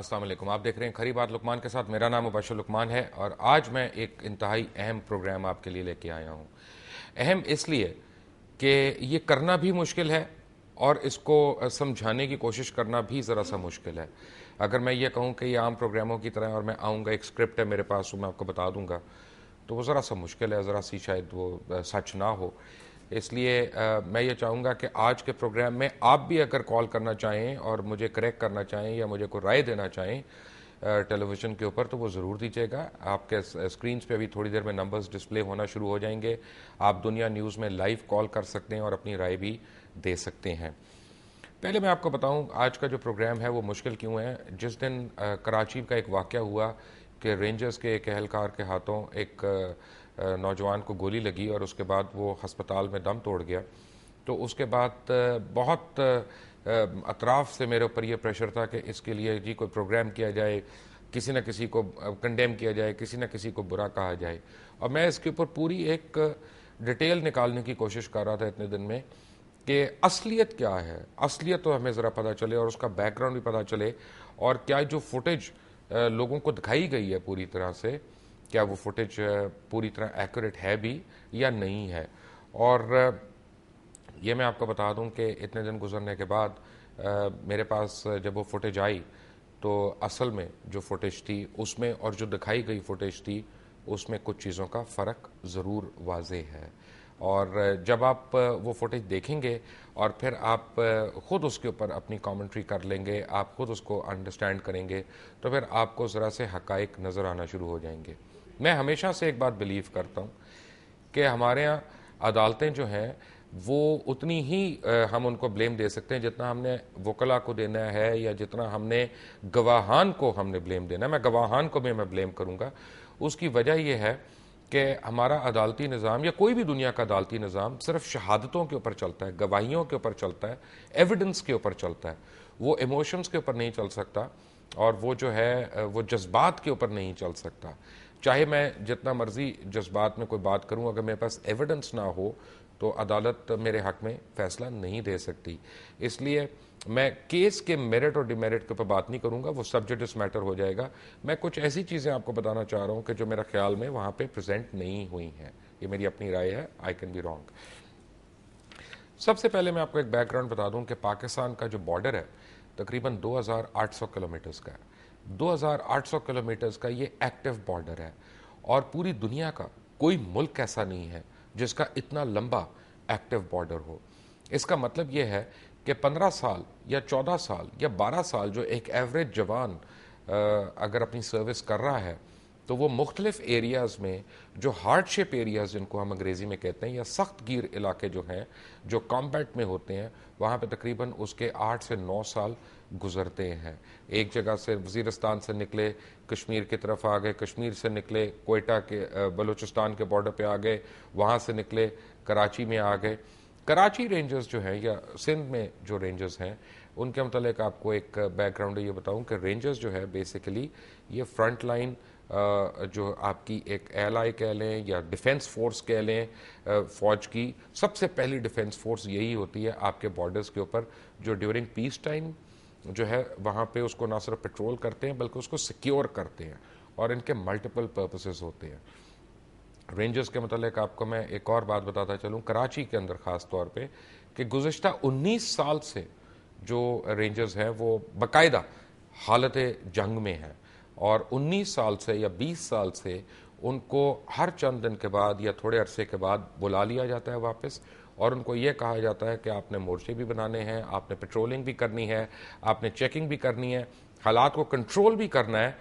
السلام علیکم. آپ دیکھ رہے ہیں کھری بات لقمان کے ساتھ. میرا نام مبشر لقمان ہے اور آج میں ایک انتہائی اہم پروگرام آپ کے لیے لے کے آیا ہوں. اہم اس لیے کہ یہ کرنا بھی مشکل ہے اور اس کو سمجھانے کی کوشش کرنا بھی ذرا سا مشکل ہے. اگر میں یہ کہوں کہ یہ عام پروگراموں کی طرح اور میں آؤں گا، ایک اسکرپٹ ہے میرے پاس وہ میں آپ کو بتا دوں گا، تو وہ ذرا سا مشکل ہے، ذرا سی شاید وہ سچ نہ ہو. اس لیے میں یہ چاہوں گا کہ آج کے پروگرام میں آپ بھی اگر کال کرنا چاہیں اور مجھے کریکٹ کرنا چاہیں یا مجھے کوئی رائے دینا چاہیں ٹیلی ویژن کے اوپر، تو وہ ضرور دیجیے گا. آپ کے اسکرینز پہ ابھی تھوڑی دیر میں نمبرز ڈسپلے ہونا شروع ہو جائیں گے. آپ دنیا نیوز میں لائیو کال کر سکتے ہیں اور اپنی رائے بھی دے سکتے ہیں. پہلے میں آپ کو بتاؤں آج کا جو پروگرام ہے وہ مشکل کیوں ہے. جس دن کراچی کا ایک واقعہ ہوا کہ رینجرز کے ایک اہلکار کے ہاتھوں ایک نوجوان کو گولی لگی اور اس کے بعد وہ ہسپتال میں دم توڑ گیا، تو اس کے بعد بہت اطراف سے میرے اوپر یہ پریشر تھا کہ اس کے لیے کوئی پروگرام کیا جائے، کسی نہ کسی کو کنڈیم کیا جائے، کسی نہ کسی کو برا کہا جائے. اور میں اس کے اوپر پوری ایک ڈیٹیل نکالنے کی کوشش کر رہا تھا اتنے دن میں کہ اصلیت کیا ہے. اصلیت تو ہمیں ذرا پتہ چلے اور اس کا بیک گراؤنڈ بھی پتہ چلے، اور کیا جو فوٹیج لوگوں کو دکھائی گئی ہے پوری طرح سے، کیا وہ فوٹیج پوری طرح ایکوریٹ ہے بھی یا نہیں ہے. اور یہ میں آپ کو بتا دوں کہ اتنے دن گزرنے کے بعد میرے پاس جب وہ فوٹیج آئی تو اصل میں جو فوٹیج تھی اس میں اور جو دکھائی گئی فوٹیج تھی اس میں کچھ چیزوں کا فرق ضرور واضح ہے. اور جب آپ وہ فوٹیج دیکھیں گے اور پھر آپ خود اس کے اوپر اپنی کامنٹری کر لیں گے، آپ خود اس کو انڈرسٹینڈ کریں گے، تو پھر آپ کو ذرا سے حقائق نظر آنا شروع ہو جائیں گے. میں ہمیشہ سے ایک بات بلیو کرتا ہوں کہ ہمارے ہاں عدالتیں جو ہیں وہ اتنی ہی ہم ان کو بلیم دے سکتے ہیں جتنا ہم نے وکلا کو دینا ہے یا جتنا ہم نے گواہان کو ہم نے بلیم دینا ہے. میں گواہان کو بھی میں بلیم کروں گا. اس کی وجہ یہ ہے کہ ہمارا عدالتی نظام یا کوئی بھی دنیا کا عدالتی نظام صرف شہادتوں کے اوپر چلتا ہے، گواہیوں کے اوپر چلتا ہے، ایویڈنس کے اوپر چلتا ہے. وہ ایموشنز کے اوپر نہیں چل سکتا اور وہ جو ہے وہ جذبات کے اوپر نہیں چل سکتا. چاہے میں جتنا مرضی جذبات میں کوئی بات کروں، اگر میرے پاس ایویڈنس نہ ہو تو عدالت میرے حق میں فیصلہ نہیں دے سکتی. اس لیے میں کیس کے میرٹ اور ڈیمیرٹ کے اوپر بات نہیں کروں گا، وہ سبجیکٹس میٹر ہو جائے گا. میں کچھ ایسی چیزیں آپ کو بتانا چاہ رہا ہوں کہ جو میرا خیال میں وہاں پہ پریزنٹ نہیں ہوئی ہیں. یہ میری اپنی رائے ہے، آئی کین بی رانگ. سب سے پہلے میں آپ کو ایک بیک گراؤنڈ بتا دوں کہ پاکستان کا جو بارڈر ہے تقریباً 2800 کلومیٹرز کا ہے. 2800 کلومیٹرز کا یہ ایکٹیو بارڈر ہے اور پوری دنیا کا کوئی ملک ایسا نہیں ہے جس کا اتنا لمبا ایکٹیو بارڈر ہو. اس کا مطلب یہ ہے کہ 15 سال یا 14 سال یا 12 سال جو ایک ایوریج جوان اگر اپنی سروس کر رہا ہے تو وہ مختلف ایریاز میں جو ہارڈ شپ ایریاز جن کو ہم انگریزی میں کہتے ہیں یا سخت گیر علاقے جو ہیں جو کامبیٹ میں ہوتے ہیں، وہاں پہ تقریباً اس کے 8 سے 9 سال گزرتے ہیں. ایک جگہ سے وزیرستان سے نکلے کشمیر کی طرف آ گئے، کشمیر سے نکلے کوئٹہ کے بلوچستان کے بارڈر پہ آ گئے، وہاں سے نکلے کراچی میں آ گئے. کراچی رینجرز جو ہیں یا سندھ میں جو رینجرز ہیں ان کے متعلق آپ کو ایک بیک گراؤنڈ یہ بتاؤں کہ رینجرز جو ہے بیسیکلی یہ فرنٹ لائن جو آپ کی ایک ایل آئی کہہ لیں یا ڈیفنس فورس کہہ لیں، فوج کی سب سے پہلی ڈیفنس فورس یہی ہوتی ہے آپ کے بارڈرز کے اوپر، جو ڈیورنگ پیس ٹائم جو ہے وہاں پہ اس کو نہ صرف پیٹرول کرتے ہیں بلکہ اس کو سیکیور کرتے ہیں، اور ان کے ملٹیپل پرپسز ہوتے ہیں. رینجرز کے متعلق آپ کو میں ایک اور بات بتاتا چلوں کراچی کے اندر خاص طور پہ کہ گزشتہ 19 سال سے جو رینجرز ہیں وہ باقاعدہ حالت جنگ میں ہیں، اور 19 سال سے یا 20 سال سے ان کو ہر چند دن کے بعد یا تھوڑے عرصے کے بعد بلا لیا جاتا ہے واپس، اور ان کو یہ کہا جاتا ہے کہ آپ نے مورچے بھی بنانے ہیں، آپ نے پیٹرولنگ بھی کرنی ہے، آپ نے چیکنگ بھی کرنی ہے، حالات کو کنٹرول بھی کرنا ہے،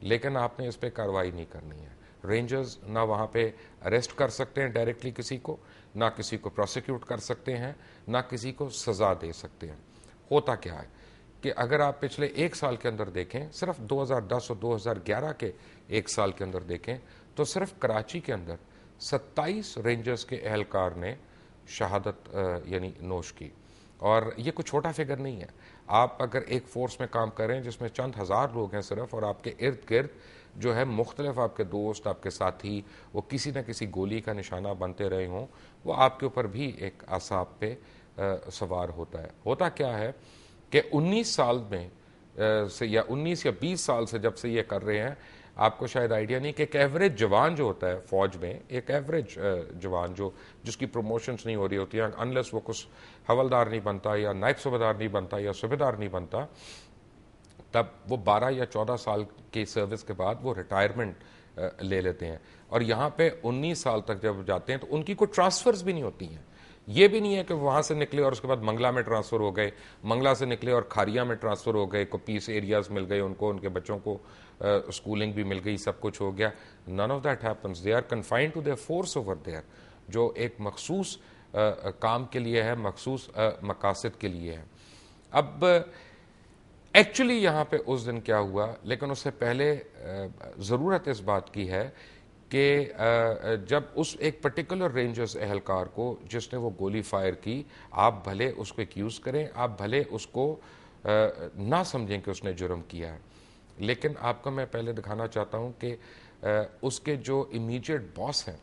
لیکن آپ نے اس پہ کارروائی نہیں کرنی ہے. رینجرز نہ وہاں پہ اریسٹ کر سکتے ہیں ڈائریکٹلی کسی کو، نہ کسی کو پروسیکیوٹ کر سکتے ہیں، نہ کسی کو سزا دے سکتے ہیں. ہوتا کیا ہے کہ اگر آپ پچھلے ایک سال کے اندر دیکھیں، صرف 2010 اور 2011 کے ایک سال کے اندر دیکھیں تو صرف کراچی کے اندر 27 رینجرز کے اہلکار نے شہادت یعنی نوش کی. اور یہ کوئی چھوٹا فگر نہیں ہے. آپ اگر ایک فورس میں کام کریں جس میں چند ہزار لوگ ہیں صرف، اور آپ کے ارد گرد جو ہے مختلف آپ کے دوست، آپ کے ساتھی وہ کسی نہ کسی گولی کا نشانہ بنتے رہے ہوں، وہ آپ کے اوپر بھی ایک اعصاب پہ سوار ہوتا ہے. ہوتا کیا ہے کہ 19 سال میں سے یا 19 یا 20 سال سے جب سے یہ کر رہے ہیں، آپ کو شاید آئیڈیا نہیں کہ ایک ایوریج جوان جو ہوتا ہے فوج میں، ایک ایوریج جوان جس کی پروموشنز نہیں ہو رہی ہوتی ہیں، انلیس وہ کچھ حوالدار نہیں بنتا یا نائب صوبیدار نہیں بنتا یا صوبیدار نہیں بنتا، تب وہ 12 یا 14 سال کی سروس کے بعد وہ ریٹائرمنٹ لے لیتے ہیں، اور یہاں پہ 19 سال تک جب جاتے ہیں تو ان کی کوئی ٹرانسفرز بھی نہیں ہوتی ہیں۔ یہ بھی نہیں ہے کہ وہاں سے نکلے اور اس کے بعد منگلا میں ٹرانسفر ہو گئے، منگلا سے نکلے اور کھاریا میں ٹرانسفر ہو گئے، کو پیس ایریاز مل گئے ان کو، ان کے بچوں کو اسکولنگ بھی مل گئی، سب کچھ ہو گیا۔ none of that happens. They are confined to their force over there، جو ایک مخصوص کام کے لیے ہے، مخصوص مقاصد کے لیے ہے۔ اب ایکچولی یہاں پہ اس دن کیا ہوا، لیکن اس سے پہلے ضرورت اس بات کی ہے کہ جب اس ایک پرٹیکولر رینجرز اہلکار کو جس نے وہ گولی فائر کی، آپ بھلے اس کو ایکیوز کریں، آپ بھلے اس کو نہ سمجھیں کہ اس نے جرم کیا ہے، لیکن آپ کو میں پہلے دکھانا چاہتا ہوں کہ اس کے جو امیجیٹ باس ہیں،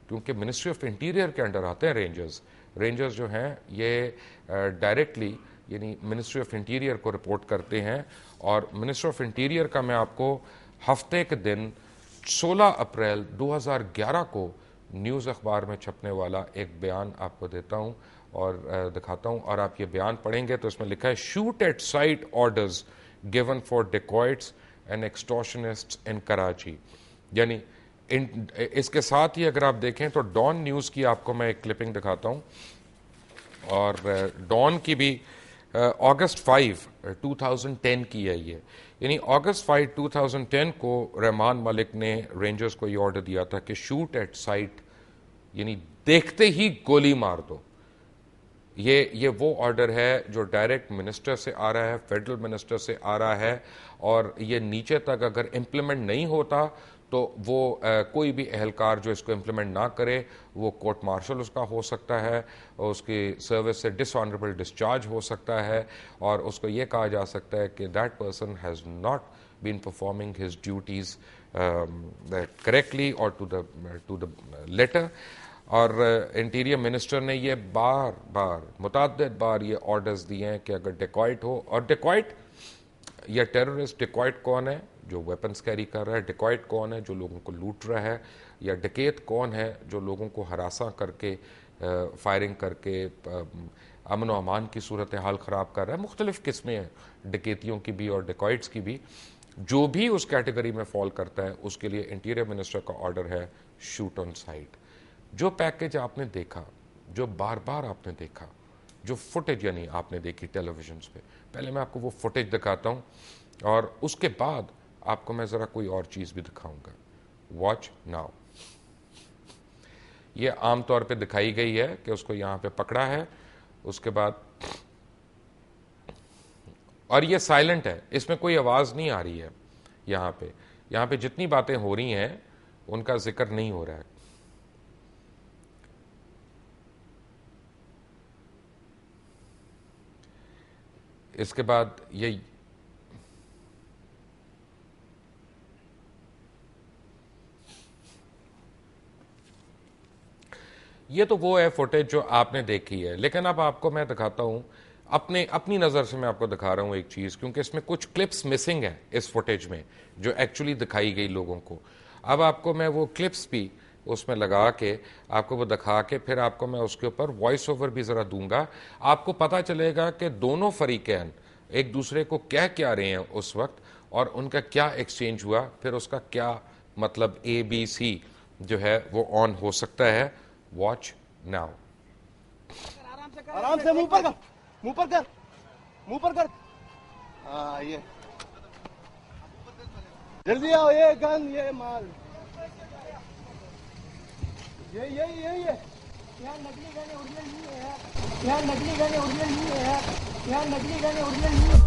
کیونکہ منسٹری آف انٹیریئر کے انڈر آتے ہیں رینجرز جو ہیں یہ ڈائریکٹلی یعنی منسٹری آف انٹیریئر کو رپورٹ کرتے ہیں، اور منسٹری آف انٹیریئر کا میں آپ کو ہفتے کے دن 16 اپریل 2011 کو نیوز اخبار میں چھپنے والا ایک بیان آپ کو دیتا ہوں اور دکھاتا ہوں، اور آپ یہ بیان پڑھیں گے تو اس میں لکھا ہے shoot at sight orders given for dacoits and extortionists in Karachi. یعنی اس کے ساتھ ہی اگر آپ دیکھیں تو ڈان نیوز کی آپ کو میں ایک کلپنگ دکھاتا ہوں، اور ڈان کی بھی اگست 5 2010 کی ہے یہ، یعنی اگست 5 2010 کو رحمان ملک نے رینجرز کو یہ آرڈر دیا تھا کہ شوٹ ایٹ سائٹ، یعنی دیکھتے ہی گولی مار دو۔ یہ وہ آرڈر ہے جو ڈائریکٹ منسٹر سے آ رہا ہے، فیڈرل منسٹر سے آ رہا ہے، اور یہ نیچے تک اگر امپلیمنٹ نہیں ہوتا تو وہ کوئی بھی اہلکار جو اس کو امپلیمنٹ نہ کرے وہ کورٹ مارشل اس کا ہو سکتا ہے، اس کی سروس سے ڈس آنریبل ڈسچارج ہو سکتا ہے، اور اس کو یہ کہا جا سکتا ہے کہ that person has not been performing his duties correctly or to the letter۔ اور انٹیریئر منسٹر نے یہ متعدد بار یہ آرڈرز دیے ہیں کہ اگر ڈیکوائٹ ہو، اور ڈیکوائٹ یا ٹیررسٹ، ڈیکوائٹ کون ہے جو ویپنز کیری کر رہا ہے، ڈیکوائٹ کون ہے جو لوگوں کو لوٹ رہا ہے، یا ڈکیت کون ہے جو لوگوں کو ہراساں کر کے فائرنگ کر کے امن و امان کی صورتحال خراب کر رہا ہے۔ مختلف قسمیں ہیں ڈکیتیوں کی بھی اور ڈیکوائٹس کی بھی، جو بھی اس کیٹیگری میں فال کرتا ہے اس کے لیے انٹیریئر منسٹر کا آرڈر ہے شوٹ آن سائٹ۔ جو پیکج آپ نے دیکھا، جو بار بار آپ نے دیکھا، جو فوٹیج یعنی آپ نے دیکھی ٹیلی ویژنز پہ، پہلے میں آپ کو وہ فوٹیج دکھاتا ہوں اور اس کے بعد آپ کو میں ذرا کوئی اور چیز بھی دکھاؤں گا۔ Watch now. یہ عام طور پہ دکھائی گئی ہے کہ اس کو یہاں پہ پکڑا ہے، اس کے بعد، اور یہ سائلنٹ ہے، اس میں کوئی آواز نہیں آ رہی ہے، یہاں پہ جتنی باتیں ہو رہی ہیں ان کا ذکر نہیں ہو رہا ہے۔ اس کے بعد یہ تو وہ ہے فوٹیج جو آپ نے دیکھی ہے، لیکن اب آپ کو میں دکھاتا ہوں اپنی نظر سے، میں آپ کو دکھا رہا ہوں ایک چیز، کیونکہ اس میں کچھ کلپس مسنگ ہیں اس فوٹیج میں جو ایکچولی دکھائی گئی لوگوں کو۔ اب آپ کو میں وہ کلپس بھی اس میں لگا کے آپ کو وہ دکھا کے پھر آپ کو میں اس کے اوپر وائس اوور بھی ذرا دوں گا، آپ کو پتا چلے گا کہ دونوں فریقین ایک دوسرے کو کیا رہے ہیں اس وقت، اور ان کا کیا ایکسچینج ہوا، پھر اس کا کیا مطلب ABC جو ہے وہ آن ہو سکتا ہے۔ Watch now. آرام سے منہ پر کر ہاں، یہ جلدی آؤ، یہ گن، یہ مال، یہ یہاں نکلی گنے اوریجنل نہیں ہے، یہاں نکلی گنے اوریجنل نہیں ہے، یہاں نکلی گنے اوریجنل نہیں ہے۔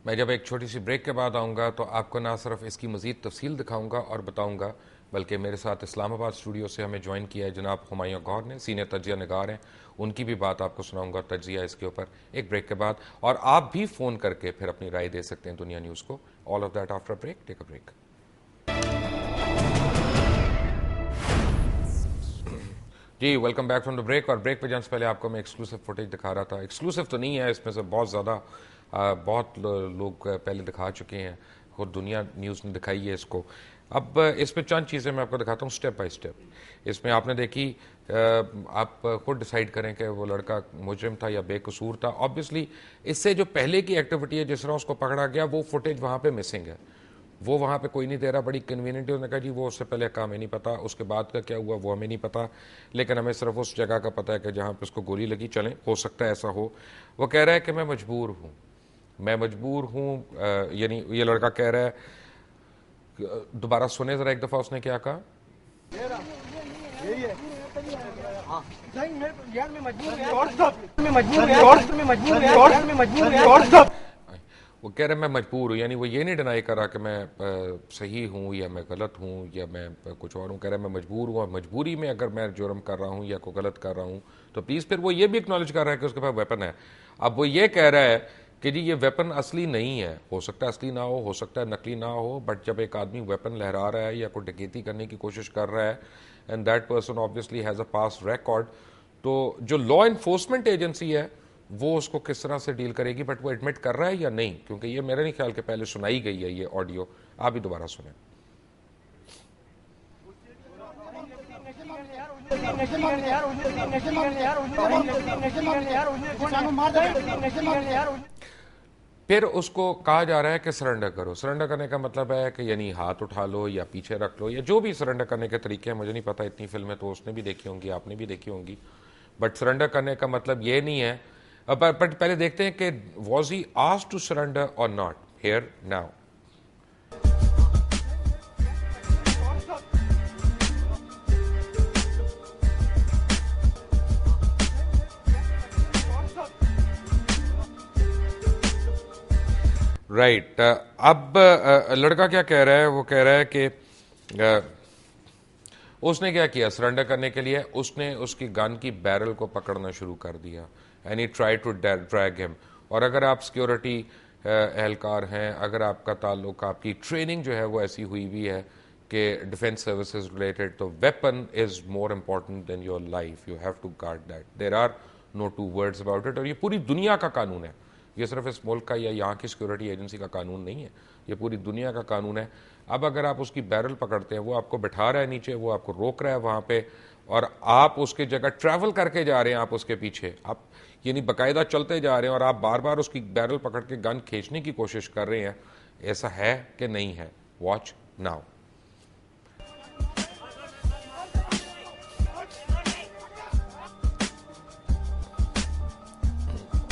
میں جب ایک چھوٹی سی بریک کے بعد آؤں گا تو آپ کو نہ صرف اس کی مزید تفصیل دکھاؤں گا اور بتاؤں گا، بلکہ میرے ساتھ اسلام آباد اسٹوڈیو سے ہمیں جوائن کیا ہے جناب ہمایوں غور نے، سینئر تجزیہ نگار ہیں، ان کی بھی بات آپ کو سناؤں گا، تجزیہ اس کے اوپر ایک بریک کے بعد، اور آپ بھی فون کر کے پھر اپنی رائے دے سکتے ہیں دنیا نیوز کو. All of that after break. Take a break. جی welcome back from the break. اور بریک پہ جانے سے پہلے آپ کو میں ایکسکلوسو فوٹیج دکھا رہا تھا. ایکسکلوسو تو نہیں ہے، اس میں سے بہت زیادہ بہت لوگ پہلے دکھا چکے ہیں، خود دنیا نیوز نے دکھائی ہے اس کو. اب اس میں چند چیزیں میں آپ کو دکھاتا ہوں اسٹیپ بائی اسٹیپ. اس میں آپ نے دیکھی، آپ خود ڈیسائیڈ کریں کہ وہ لڑکا مجرم تھا یا بے قصور تھا. آبویسلی اس سے جو پہلے کی ایکٹیویٹی ہے، جس طرح اس کو پکڑا گیا، وہ فوٹیج وہاں پہ مسنگ ہے. وہ وہاں پہ کوئی نہیں دے رہا. بڑی کنوینئنٹ ہے. کہا جی وہ اس سے پہلے کا ہمیں نہیں پتا، اس کے بعد کا کیا ہوا وہ ہمیں نہیں پتا، لیکن ہمیں صرف اس جگہ کا پتا ہے کہ جہاں پہ اس کو گولی لگی. چلیں، ہو سکتا ہے ایسا ہو. وہ کہہ رہا ہے کہ میں مجبور ہوں. یعنی یہ لڑکا کہہ رہا ہے، دوبارہ سنیں ذرا ایک دفعہ اس نے کیا کہا. وہ کہہ رہے میں مجبور ہوں، یعنی وہ یہ نہیں ڈینائی کر رہا کہ میں صحیح ہوں یا میں غلط ہوں یا میں کچھ اور ہوں. کہہ رہا ہے میں مجبور ہوں، اور مجبوری میں اگر میں جرم کر رہا ہوں یا کوئی غلط کر رہا ہوں تو پلیز. پھر وہ یہ بھی اکنالج کر رہا ہے کہ اس کے پاس ویپن ہے. اب وہ یہ کہہ رہا ہے کہ جی یہ ویپن اصلی نہیں ہے. ہو سکتا ہے اصلی نہ ہو سکتا ہے نقلی نہ ہو، بٹ جب ایک آدمی ویپن لہرا رہا ہے یا کوئی ڈکیتی کرنے کی کوشش کر رہا ہے، and that person obviously has a pass record, تو جو لا انفورسمنٹ ایجنسی ہے وہ اس کو کس طرح سے ڈیل کرے گی. بٹ وہ ایڈمٹ کر رہا ہے یا نہیں، کیونکہ یہ میرا نہیں خیال کہ پہلے سنائی گئی ہے یہ آڈیو. آپ بھی دوبارہ سنیں. پھر اس کو کہا جا رہا ہے کہ سرنڈر کرو. سرنڈر کرنے کا مطلب ہے کہ یعنی ہاتھ اٹھا لو یا پیچھے رکھ لو یا جو بھی سرنڈر کرنے کے طریقے ہیں. مجھے نہیں پتا، اتنی فلمیں تو اس نے بھی دیکھی ہوں گی، آپ نے بھی دیکھی ہوں گی. بٹ سرنڈر کرنے کا مطلب یہ نہیں ہے. بٹ پہلے دیکھتے ہیں کہ was he asked to surrender اور ناٹ. Here now. رائٹ. اب لڑکا کیا کہہ رہا ہے؟ وہ کہہ رہا ہے کہ اس نے کیا کیا سرنڈر کرنے کے لیے. اس نے اس کی گن کی بیرل کو پکڑنا شروع کر دیا. And he try to drag him. اور اگر آپ سیکیورٹی اہلکار ہیں، اگر آپ کا تعلق، آپ کی ٹریننگ جو ہے وہ ایسی ہوئی بھی ہے کہ ڈیفینس سروسز ریلیٹڈ، تو weapon is more important than your life. You have to guard that. There are no two words about it. اور یہ پوری دنیا کا قانون ہے. یہ صرف اس ملک کا یا یہاں کی سیکورٹی ایجنسی کا قانون نہیں ہے، یہ پوری دنیا کا قانون ہے. اب اگر آپ اس کی بیرل پکڑتے ہیں، وہ آپ کو بٹھا رہا ہے نیچے، وہ آپ کو روک رہا ہے وہاں پہ، اور آپ اس کی جگہ ٹریول کر کے جا رہے ہیں، آپ اس کے پیچھے، آپ یعنی باقاعدہ چلتے جا رہے ہیں، اور آپ بار بار اس کی بیرل پکڑ کے گن کھینچنے کی کوشش کر رہے ہیں. ایسا ہے کہ نہیں ہے؟ Watch now.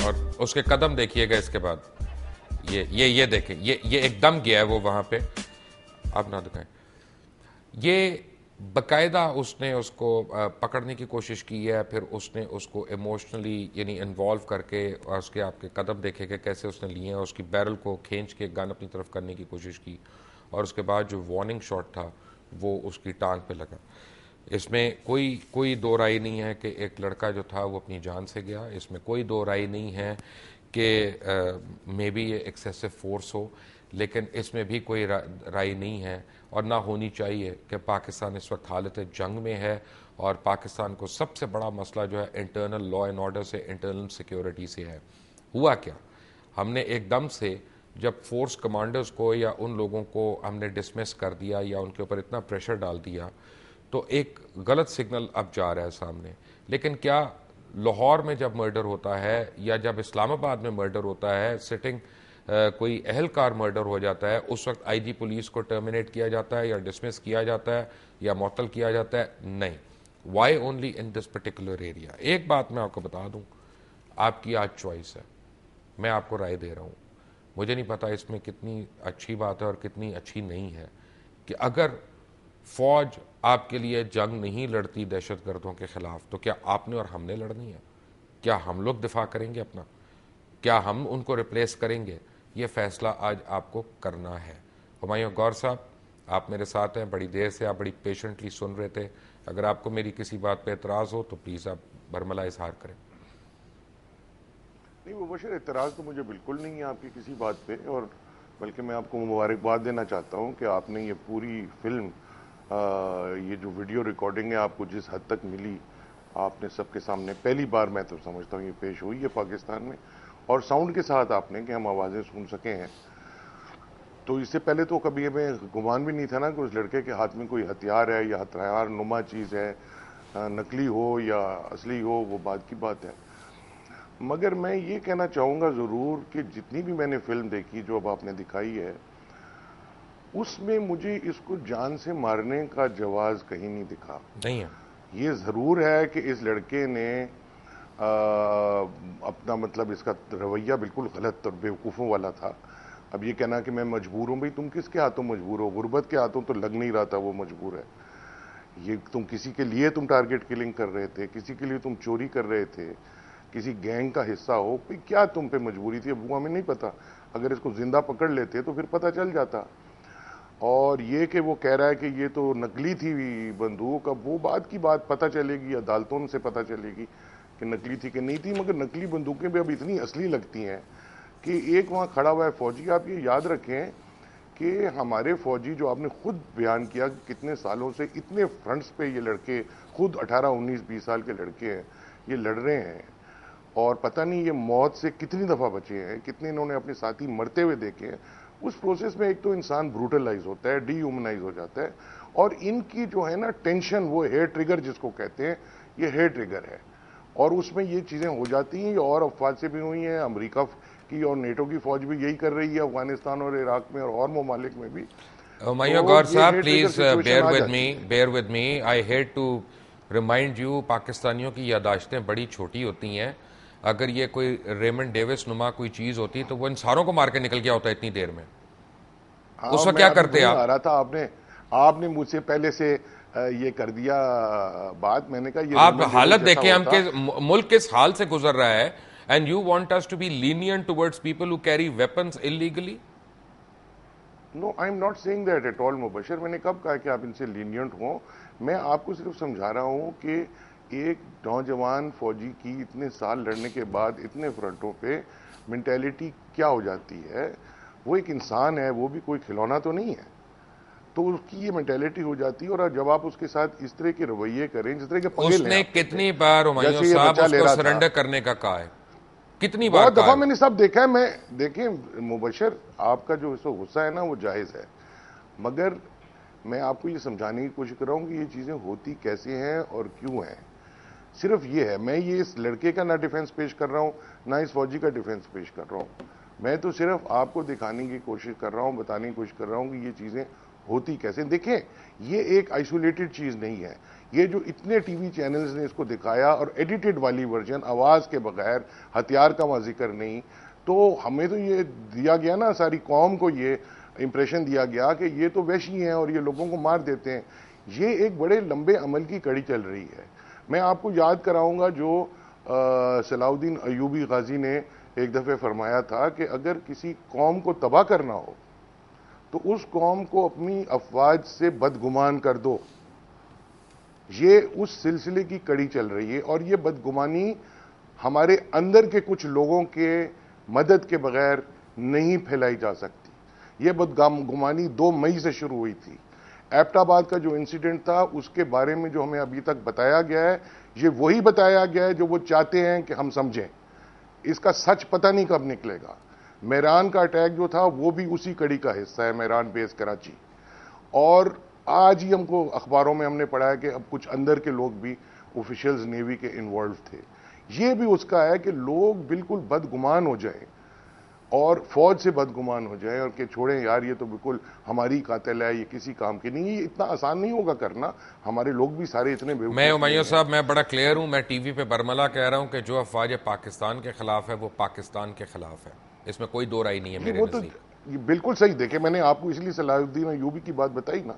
اور اس کے قدم دیکھیے گا اس کے بعد. یہ دیکھیں، یہ ایک دم گیا ہے وہ وہاں پہ. آپ نہ دکھائیں. یہ باقاعدہ اس نے اس کو پکڑنے کی کوشش کی ہے، پھر اس نے اس کو ایموشنلی یعنی انوالو کر کے، اور اس کے آپ کے قدم دیکھے کہ کیسے اس نے لیے ہیں، اس کی بیرل کو کھینچ کے گن اپنی طرف کرنے کی کوشش کی. اور اس کے بعد جو وارننگ شاٹ تھا وہ اس کی ٹانگ پہ لگا. اس میں کوئی دو رائے نہیں ہے کہ ایک لڑکا جو تھا وہ اپنی جان سے گیا. اس میں کوئی دو رائے نہیں ہے کہ مے بی یہ ایکسیسو فورس ہو، لیکن اس میں بھی کوئی رائے نہیں ہے اور نہ ہونی چاہیے کہ پاکستان اس وقت حالت جنگ میں ہے اور پاکستان کو سب سے بڑا مسئلہ جو ہے انٹرنل لا اینڈ آرڈر سے، انٹرنل سیکیورٹی سے ہے. ہوا کیا؟ ہم نے ایک دم سے جب فورس کمانڈرز کو یا ان لوگوں کو ہم نے ڈسمس کر دیا یا ان کے اوپر اتنا پریشر ڈال دیا تو ایک غلط سگنل اب جا رہا ہے سامنے. لیکن کیا لاہور میں جب مرڈر ہوتا ہے یا جب اسلام آباد میں مرڈر ہوتا ہے، سٹنگ کوئی اہلکار مرڈر ہو جاتا ہے، اس وقت آئی جی پولیس کو ٹرمینیٹ کیا جاتا ہے یا ڈسمس کیا جاتا ہے یا معطل کیا جاتا ہے؟ نہیں. Why only in this particular area? ایک بات میں آپ کو بتا دوں، آپ کی آج چوائس ہے، میں آپ کو رائے دے رہا ہوں. مجھے نہیں پتا اس میں کتنی اچھی بات ہے اور کتنی اچھی نہیں ہے کہ اگر فوج آپ کے لیے جنگ نہیں لڑتی دہشت گردوں کے خلاف تو کیا آپ نے اور ہم نے لڑنی ہے؟ کیا ہم لوگ دفاع کریں گے اپنا؟ کیا ہم ان کو ریپلیس کریں گے؟ یہ فیصلہ آج آپ کو کرنا ہے. ہمایوں غور صاحب، آپ میرے ساتھ ہیں، بڑی دیر سے آپ بڑی پیشنٹلی سن رہے تھے. اگر آپ کو میری کسی بات پہ اعتراض ہو تو پلیز آپ برملا اظہار کریں. نہیں مبشر، اعتراض تو مجھے بالکل نہیں ہے آپ کی کسی بات پہ، اور بلکہ میں آپ کو مبارکباد دینا چاہتا ہوں کہ آپ نے یہ پوری فلم، یہ جو ویڈیو ریکارڈنگ ہے آپ کو جس حد تک ملی، آپ نے سب کے سامنے پہلی بار میں تو سمجھتا ہوں یہ پیش ہوئی ہے پاکستان میں، اور ساؤنڈ کے ساتھ آپ نے کہ ہم آوازیں سن سکے ہیں. تو اس سے پہلے تو کبھی ہمیں گمان بھی نہیں تھا نا کہ اس لڑکے کے ہاتھ میں کوئی ہتھیار ہے یا ہتھیار نما چیز ہے، نقلی ہو یا اصلی ہو وہ بات کی بات ہے. مگر میں یہ کہنا چاہوں گا ضرور کہ جتنی بھی میں نے فلم دیکھی جو اب آپ نے دکھائی ہے، اس میں مجھے اس کو جان سے مارنے کا جواز کہیں نہیں دکھا. نہیں ہے. یہ ضرور ہے کہ اس لڑکے نے اپنا مطلب اس کا رویہ بالکل غلط اور بیوقوفوں والا تھا. اب یہ کہنا کہ میں مجبور ہوں، بھئی تم کس کے ہاتھوں مجبور ہو؟ غربت کے ہاتھوں تو لگ نہیں رہا تھا وہ مجبور ہے. یہ تم کسی کے لیے تم ٹارگٹ کلنگ کر رہے تھے، کسی کے لیے تم چوری کر رہے تھے، کسی گینگ کا حصہ ہو، کیا تم پہ مجبوری تھی؟ اب وہ ہمیں نہیں پتا. اگر اس کو زندہ پکڑ لیتے تو پھر پتہ چل جاتا. اور یہ کہ وہ کہہ رہا ہے کہ یہ تو نقلی تھی بندوق، اب وہ بات کی بات پتہ چلے گی، عدالتوں سے پتہ چلے گی کہ نقلی تھی کہ نہیں تھی. مگر نقلی بندوقیں بھی اب اتنی اصلی لگتی ہیں کہ ایک وہاں کھڑا ہوا ہے فوجی. آپ یہ یاد رکھیں کہ ہمارے فوجی جو آپ نے خود بیان کیا کہ کتنے سالوں سے اتنے فرنٹس پہ یہ لڑکے، خود 18 19 20 سال کے لڑکے ہیں، یہ لڑ رہے ہیں، اور پتہ نہیں یہ موت سے کتنی دفعہ بچے ہیں، کتنے انہوں نے اپنے ساتھی مرتے ہوئے دیکھے ہیں. اس پروسیس میں ایک تو انسان بروٹلائز ہوتا ہے، ڈی ہیومنائز ہو جاتا ہے. اور ان کی جو ہے نا ٹینشن، وہ ہیئر ٹریگر جس کو کہتے ہیں، یہ ہیئر ٹریگر ہے، اور اس میں یہ چیزیں ہو جاتی ہیں. اور افواج سے بھی ہوئی ہیں، امریکہ کی اور نیٹو کی فوج بھی یہی کر رہی ہے افغانستان اور عراق میں اور ممالک میں بھی. ہمایوں تو غور یہ صاحب، ہیئر ٹریگر پلیز سچویشن آ جاتی ہے. Bear with me. I hate to remind you, پاکستانیوں کی یاداشتیں بڑی چھوٹی ہوتی ہیں. اگر یہ کوئی ریمنڈ ڈیوس نما کوئی چیز ہوتی تو وہ ان ساروں کو مار کے نکل گیا ہوتا اتنی دیر میں. ہاں، اس وقت میں کیا ابھی کرتے وہی آپ؟ آ رہا تھا. آپ نے مجھ سے پہلے سے یہ کر دیا بات. میں نے کہا یہ آپ ریمنڈ ڈیوس حالت جیسا دیکھیں ہم ہوتا. کے ملک کس حال سے گزر رہا ہے، and you want us to be lenient towards people who carry weapons illegally. No, I am not seeing that at all Mubashir. میں نے کب کہا کہ آپ ان سے لینینٹ ہوں؟ میں آپ کو صرف سمجھا رہا ہوں کہ ایک نوجوان فوجی کی اتنے سال لڑنے کے بعد اتنے فرنٹوں پہ مینٹیلٹی کیا ہو جاتی ہے. وہ ایک انسان ہے، وہ بھی کوئی کھلونا تو نہیں ہے. تو اس کی یہ مینٹیلٹی ہو جاتی ہے، اور جب آپ اس کے ساتھ اس طرح کے رویے کریں، جس طرح کے پنگے اس لیں نے آپ کے کتنی بار ہمایوں جیسے یہ صاحب بچہ اس لے کو رہا تھا، سرنڈر کرنے کا کہا ہے؟ کتنی بار بہت کہا دفعہ ہے؟ میں نے سب دیکھا ہے. میں دیکھیں مبشر، آپ کا جو غصہ ہے نا وہ جائز ہے، مگر میں آپ کو یہ سمجھانے کی کوشش کر رہا ہوں کہ یہ چیزیں ہوتی کیسے ہیں اور کیوں ہیں. صرف یہ ہے، میں یہ اس لڑکے کا نہ ڈیفنس پیش کر رہا ہوں، نہ اس فوجی کا ڈیفنس پیش کر رہا ہوں. میں تو صرف آپ کو دکھانے کی کوشش کر رہا ہوں، بتانے کی کوشش کر رہا ہوں کہ یہ چیزیں ہوتی کیسے. دیکھیں، یہ ایک آئسولیٹڈ چیز نہیں ہے. یہ جو اتنے ٹی وی چینلز نے اس کو دکھایا، اور ایڈیٹڈ والی ورژن، آواز کے بغیر، ہتھیار کا وہاں ذکر نہیں، تو ہمیں تو یہ دیا گیا نا، ساری قوم کو یہ امپریشن دیا گیا کہ یہ تو وحشی ہیں اور یہ لوگوں کو مار دیتے ہیں. یہ ایک بڑے لمبے عمل کی کڑی چل رہی ہے. میں آپ کو یاد کراؤں گا جو صلاح الدین ایوبی غازی نے ایک دفعہ فرمایا تھا کہ اگر کسی قوم کو تباہ کرنا ہو تو اس قوم کو اپنی افواج سے بدگمان کر دو. یہ اس سلسلے کی کڑی چل رہی ہے، اور یہ بدگمانی ہمارے اندر کے کچھ لوگوں کے مدد کے بغیر نہیں پھیلائی جا سکتی. یہ بدگمانی 2 مئی سے شروع ہوئی تھی. ایبٹ آباد کا جو انسیڈنٹ تھا اس کے بارے میں جو ہمیں ابھی تک بتایا گیا ہے یہ وہی بتایا گیا ہے جو وہ چاہتے ہیں کہ ہم سمجھیں. اس کا سچ پتہ نہیں کب نکلے گا. میران کا اٹیک جو تھا وہ بھی اسی کڑی کا حصہ ہے, میران بیس کراچی. اور آج ہی ہم کو اخباروں میں ہم نے پڑھا ہے کہ اب کچھ اندر کے لوگ بھی آفیشلز نیوی کے انوالو تھے. یہ بھی اس کا ہے کہ لوگ بالکل بدگمان ہو جائیں اور فوج سے بدگمان ہو جائیں اور کہ چھوڑیں یار یہ تو بالکل ہماری قاتل ہے, یہ کسی کام کی نہیں. یہ اتنا آسان نہیں ہوگا کرنا. ہمارے لوگ بھی سارے اتنے بیوقوف میں ہمایوں صاحب میں بڑا کلیئر ہوں, میں ٹی وی پہ برملا کہہ رہا ہوں کہ جو افواج پاکستان کے خلاف ہے وہ پاکستان کے خلاف ہے, اس میں کوئی دو رائے نہیں ہے میرے وہ تو نزدیک. یہ بالکل صحیح. دیکھیں میں نے آپ کو اس لیے صلاح الدین ایوبی کی بات بتائی نا,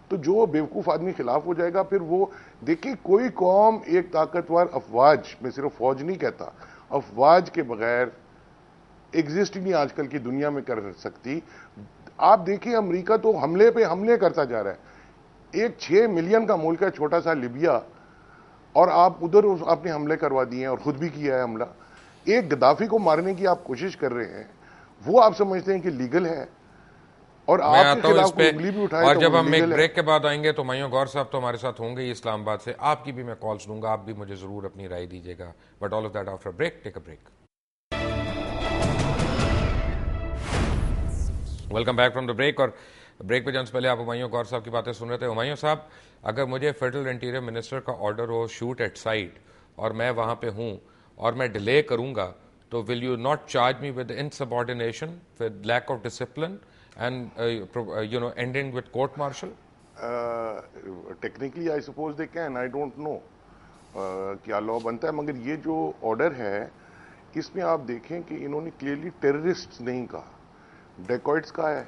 تو جو بیوقوف آدمی خلاف ہو جائے گا پھر وہ دیکھیں کوئی قوم ایک طاقتور افواج, میں صرف فوج نہیں کہتا, افواج کے بغیر ایگزسٹ نہیں آج کل کی دنیا میں کر سکتی. آپ دیکھیں امریکہ تو حملے پہ حملے کرتا جا رہا ہے. ایک 6 ملین کا ملک ہے چھوٹا سا لیبیا, اور آپ ادھر آپ نے حملے کروا دیے ہیں اور خود بھی کیا ہے حملہ. ایک گدافی کو مارنے کی آپ کوشش کر رہے ہیں, وہ آپ سمجھتے ہیں کہ لیگل ہے, اور میں آپ کے آتا ہوں خلاف اس کوئی پہ, انگلی بھی اٹھائے اور تو جب وہ ہم ایک لیگل ہے. بریک کے بعد آئیں گے تو ہمایوں غور صاحب تو ہمارے ساتھ ہوں گے اسلام آباد سے, آپ کی بھی میں کالز لوں گا, آپ بھی مجھے ضرور اپنی رائے دیجیے گا. But all of that after break. Take a break. Welcome back from the break. اور بریک پہ جانے سے پہلے آپ ہمایوں غور صاحب کی باتیں سن رہے تھے. ہمایوں صاحب, اگر مجھے فیڈرل انٹیریئر منسٹر کا آرڈر ہو شوٹ ایٹ سائٹ اور میں وہاں پہ ہوں اور میں ڈیلے کروں گا, تو will you not charge me with insubordination, with lack of discipline and ending with court martial? Technically I suppose they can, I don't know کیا لا بنتا ہے, مگر یہ جو آرڈر ہے اس میں آپ دیکھیں کہ انہوں نے کلیئرلی ٹیررسٹ نہیں کہا, ڈیکوائٹس کا ہے,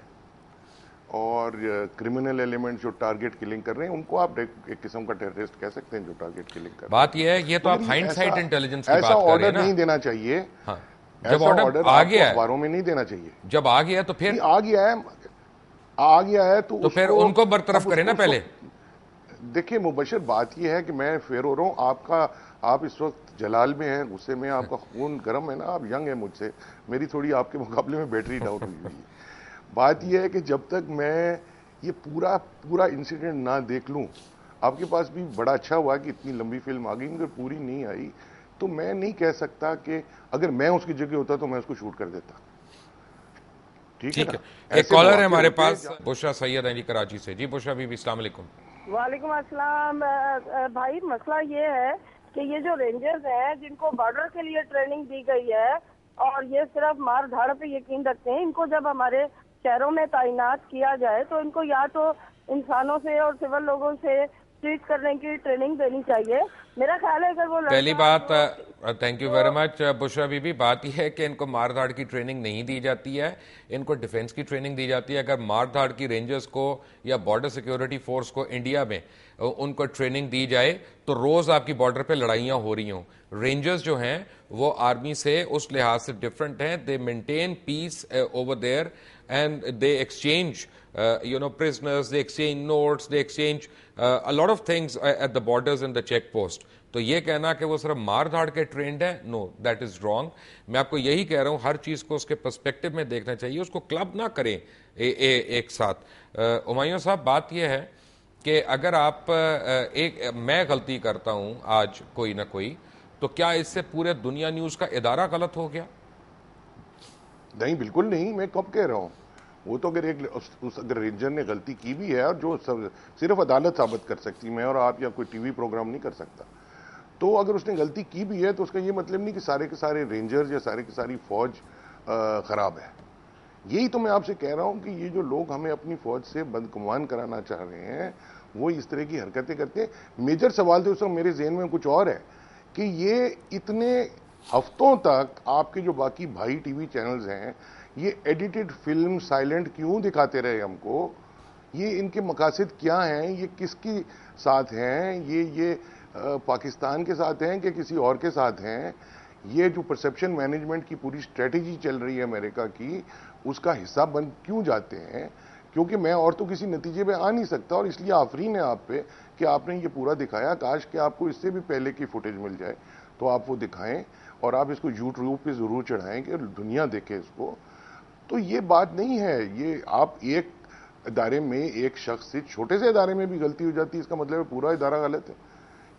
اور کرمنل ایلیمنٹ جو ٹارگٹ کلنگ کر رہے ہیں ان کو آپ ایک قسم کا ٹیررسٹ کہہ سکتے ہیں جو ٹارگٹ کلنگ کر رہے ہیں. بات یہ ہے, یہ تو آپ ہائنڈ سائٹ انٹیلیجنس کی ایسا بات کر رہے ہیں آرڈر نا. نہیں دینا چاہیے. ہاں, جب ایسا آرڈر آرڈر آ آپ کو گیا ہے, اخباروں میں نہیں دینا چاہیے. جب آ گیا تو پھر آ گیا ہے تو پھر ان کو برطرف کریں نا پہلے. دیکھیں مبشر, بات یہ ہے کہ میں فیر ہو رہا ہوں. آپ اس وقت جلال میں ہیں, غصے میں, آپ کا خون گرم ہے نا, آپ ینگ ہیں مجھ سے, میری تھوڑی آپ کے مقابلے میں بیٹری ڈاؤن ہوئی ہوئی ہے. بات یہ ہے کہ جب تک میں یہ پورا انسیڈنٹ نہ دیکھ لوں, آپ کے پاس بھی بڑا اچھا ہوا کہ اتنی لمبی فلم آ گئی, مگر پوری نہیں آئی, تو میں نہیں کہہ سکتا کہ اگر میں اس کی جگہ ہوتا تو میں اس کو شوٹ کر دیتا. ٹھیک ہے. ایک کالر ہے ہمارے پاس, بشرا سید ہیں جی کراچی سے. جی بشرا بی بی, السلام علیکم. وعلیکم السلام. بھائی مسئلہ یہ ہے کہ یہ جو رینجرز ہیں جن کو بارڈر کے لیے ٹریننگ دی گئی ہے اور یہ صرف مار دھاڑ پہ یقین رکھتے ہیں, ان کو جب ہمارے شہروں میں تعینات کیا جائے تو ان کو یا تو انسانوں سے اور سول لوگوں سے ٹریٹ کرنے کی ٹریننگ دینی چاہیے. میرا خیال ہے اگر وہ پہلی بات, thank you very much Bushra be be. بات یہ ہے کہ ان کو مار دھاڑ کی ٹریننگ نہیں دی جاتی ہے, ان کو ڈیفنس کی ٹریننگ دی جاتی ہے. اگر مار دھاڑ کی رینجرز کو یا بارڈر سیکیورٹی فورس کو انڈیا میں ان کو ٹریننگ دی جائے تو روز آپ کی بارڈر پہ لڑائیاں ہو رہی ہوں. رینجرز جو ہیں وہ آرمی سے اس لحاظ سے ڈفرنٹ ہیں. They maintain peace over there and they exchange prisoners, they exchange notes, they exchange a lot of things at the borders and the check post. تو یہ کہنا کہ وہ صرف مار دھاڑ کے ٹرینڈ ہے, نو, دیٹ از رانگ. میں آپ کو یہی کہہ رہا ہوں, ہر چیز کو اس کے پرسپیکٹو میں دیکھنا چاہیے, اس کو کلب نہ کریں ایک ساتھ. ہمایوں صاحب بات یہ ہے کہ اگر آپ میں غلطی کرتا ہوں آج کوئی نہ کوئی, تو کیا اس سے پورے دنیا نیوز کا ادارہ غلط ہو گیا؟ نہیں, بالکل نہیں. میں کب کہہ رہا ہوں, وہ تو اگر رینجر نے غلطی کی بھی ہے اور جو صرف عدالت ثابت کر سکتی, میں اور آپ یا کوئی ٹی وی پروگرام نہیں کر سکتا, تو اگر اس نے غلطی کی بھی ہے تو اس کا یہ مطلب نہیں کہ سارے کے سارے رینجرز یا سارے کی ساری فوج خراب ہے. یہی تو میں آپ سے کہہ رہا ہوں کہ یہ جو لوگ ہمیں اپنی فوج سے بدگمان کرانا چاہ رہے ہیں وہ اس طرح کی حرکتیں کرتے ہیں. میجر سوال تو اس وقت میرے ذہن میں کچھ اور ہے کہ یہ اتنے ہفتوں تک آپ کے جو باقی بھائی ٹی وی چینلز ہیں یہ ایڈیٹڈ فلم سائلنٹ کیوں دکھاتے رہے ہم کو؟ یہ ان کے مقاصد کیا ہیں؟ یہ کس کی ساتھ ہیں؟ یہ پاکستان کے ساتھ ہیں کہ کسی اور کے ساتھ ہیں؟ یہ جو پرسپشن مینجمنٹ کی پوری اسٹریٹجی چل رہی ہے امریکہ کی, اس کا حصہ بن کیوں جاتے ہیں؟ کیونکہ میں اور تو کسی نتیجے پہ آ نہیں سکتا, اور اس لیے آفرین ہے آپ پہ کہ آپ نے یہ پورا دکھایا. کاش کہ آپ کو اس سے بھی پہلے کی فوٹیج مل جائے تو آپ وہ دکھائیں, اور آپ اس کو یوٹیوب پہ ضرور چڑھائیں کہ دنیا دیکھے اس کو. تو یہ بات نہیں ہے, یہ آپ ایک ادارے میں ایک شخص سے چھوٹے سے ادارے میں بھی غلطی ہو جاتی ہے، اس کا مطلب ہے پورا ادارہ غلط ہے.